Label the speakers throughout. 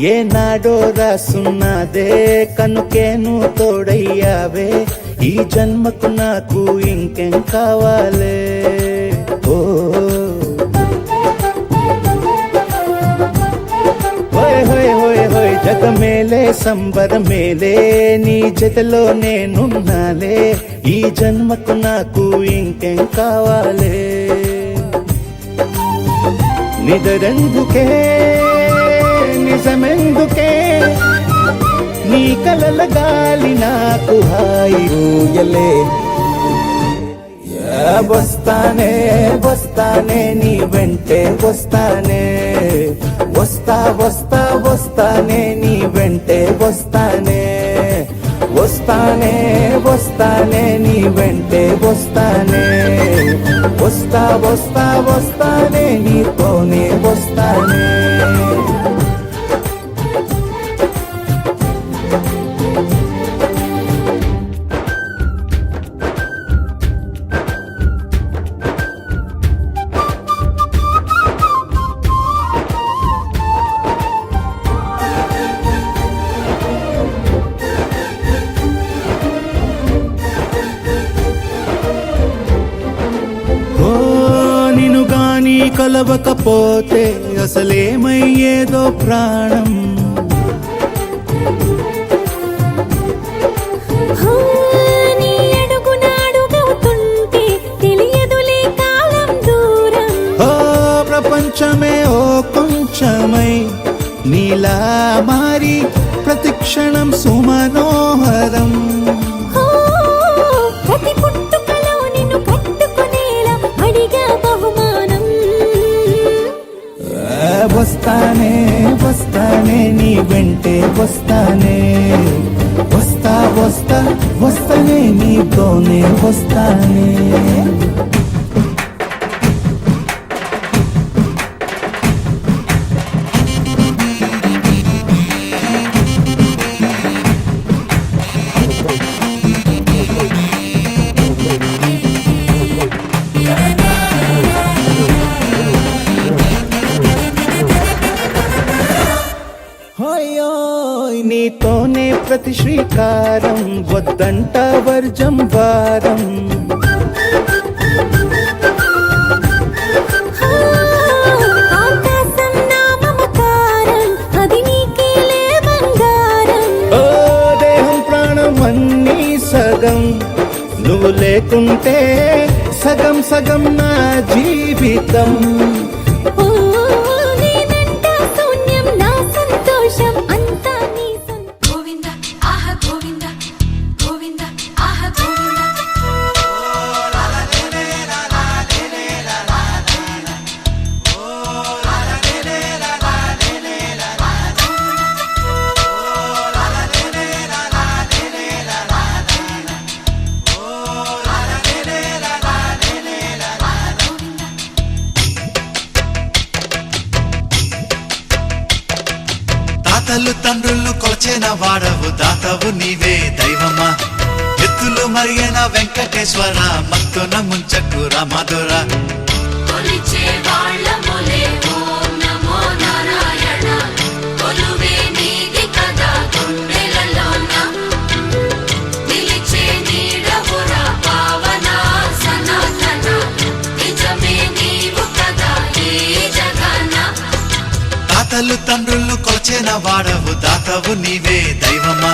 Speaker 1: ఏనాడో రాసున్నదే కనుకేను తోడయ్యావే ఈ జన్మకు నాకు ఇంకేం కావాలే ఓ హోయ్ హోయ్ హోయ్ హోయ్ జగమేలే సంబరమేలే నీ జతలో నేనున్నాలే ఈ జన్మకు నాకు ఇంకేం కావాలే నిదరెందుకే నిజమెందుకే నీ కలల గాలి నాకు హాయిలే వస్తానే వస్తానే నీ వెంటే వస్తానే వస్తా వస్తా వస్తానే నీ వెంటే వస్తానే వస్తానే వస్తానే నీ వెంటే వస్తానే వస్తా వస్తా వస్తానే నీతోనే వస్తానే కలవకపోతే అసలేమయ్యేదో ప్రాణం ప్రపంచమే ఓ కొంచెమై నీలా మారి ప్రతిక్షణం సుమనోహరం వస్తానే వస్తానే నీ వెంటే వస్తానే వస్తా వస్తా వస్తానే నీతోనే వస్తానే నీతోనే ప్రతి శ్రీకారం వద్దంట వర్జం వారం ఓ దేహం ప్రాణం అన్నీ సగం నువ్వు లేకుంటే సగం సగం నా జీవితం
Speaker 2: తాతలు తండ్రులు కొల్చిన వాడవు దాతవు నీవే దైవమా ఎత్తులు మరిగిన వెంకటేశ్వర మత్తున ముంచకు రామధుర తాతలు తండ్రులు కొల్చిన వాడవు దాతవు నీవే దైవమా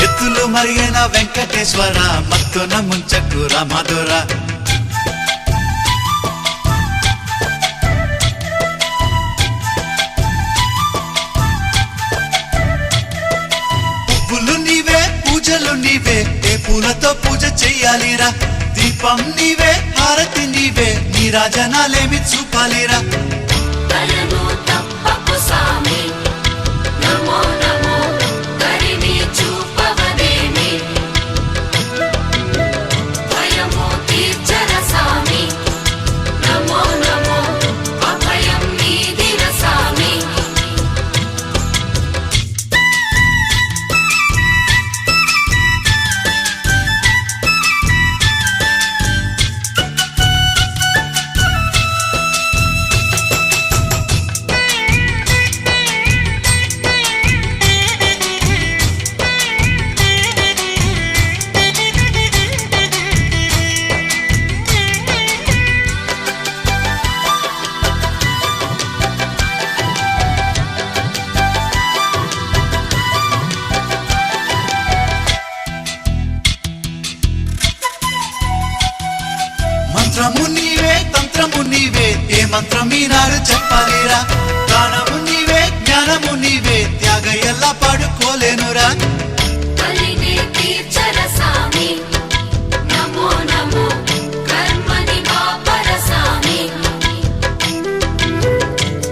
Speaker 2: ఎత్తులు మరిగిన వెంకటేశ్వర మత్తున ముంచకు రామధుర పువ్వులు నీవే పూజలు నీవే ఏ పూలతో పూజ చెయ్యాలిరా దీపం నీవే హారతి నీవే నీ రాజనాలేమి చూపాలిరా మంత్రము నీవే తంత్రము నీవే ఏ మంత్రం ఈనాడు చెప్పాలిరా గానము నీవే జ్ఞానము నీవే త్యాగ ఎలా పాడుకోలేనురా
Speaker 3: కలినే తీర్చర సామి నమో నమో కర్మని పాపర సామి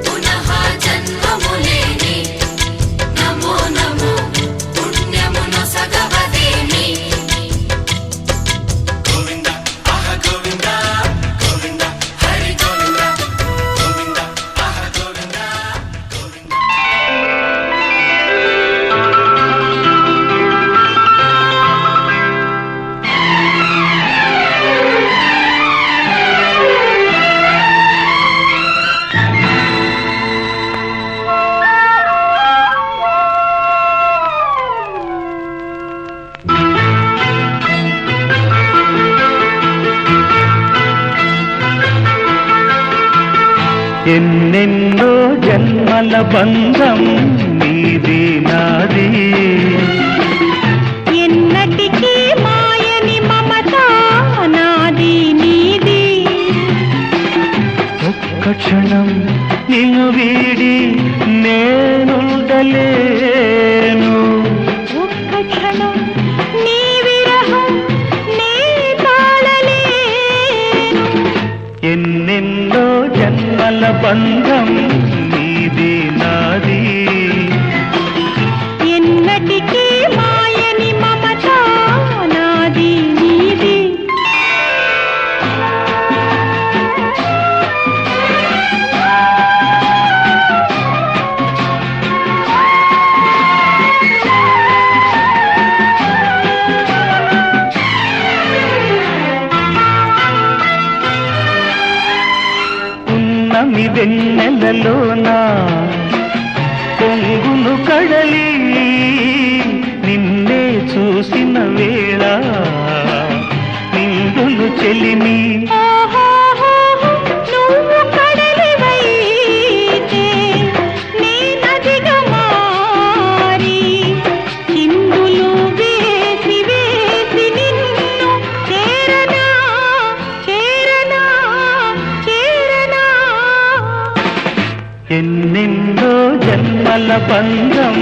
Speaker 3: పునః జన్మములేని నమో నమో పుణ్యమును సగవదేమి
Speaker 2: గోవింద ఆహ గోవింద గోవింద హరి గోవింద గోవింద ఆహ గోవింద గోవింద
Speaker 1: ఎన్నెన్నో జన్మల బంధం నీది నాది
Speaker 4: ఎన్నటికీ మాయని మమత నాది నీది
Speaker 1: ఒక్క క్షణం నిన్ను వీడి నేనుండలేను
Speaker 4: ఒక్క క్షణం నీ విరహం నే తాళలేను
Speaker 1: ఎన్నెన్నో జన్మల బంధం నీది నాది
Speaker 4: ఎన్నటికీ మాయని మమత నాది నీది
Speaker 1: ఉన్నమి వెన్నెలలోన పొంగును కడలి నిన్నే చూసిన వేళ నిండును చెలిమి
Speaker 4: ఓహోహోహో, నువ్వు కడలివైతే నే నదిగా మారి చిందులు వేసి వేసి నిన్ను చేరనా చేరనా చేరనా
Speaker 1: ఎన్నెన్నో జన్మల బంధం